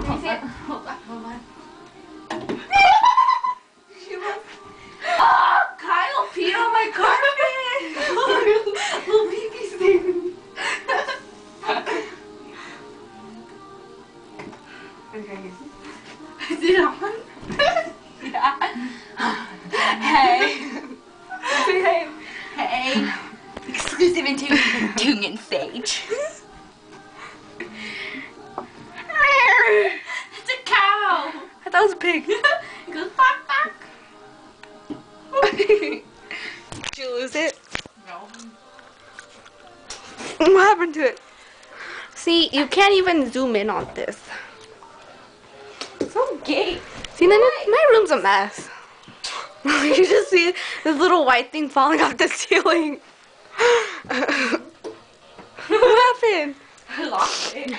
me see it. Hold on. She was. Kyle peed on my carpet. Little baby's thing. Okay. Is it on? Yeah. Hey. Hey. Hey. Exclusive into Tung and Sage. It's a cow. I thought it was a pig. It goes bark bark. Did you lose it? No. What happened to it? See, you can't even zoom in on this. So gay. See, then my room's a mess. You just see this little white thing falling off the ceiling. What happened? I lost it.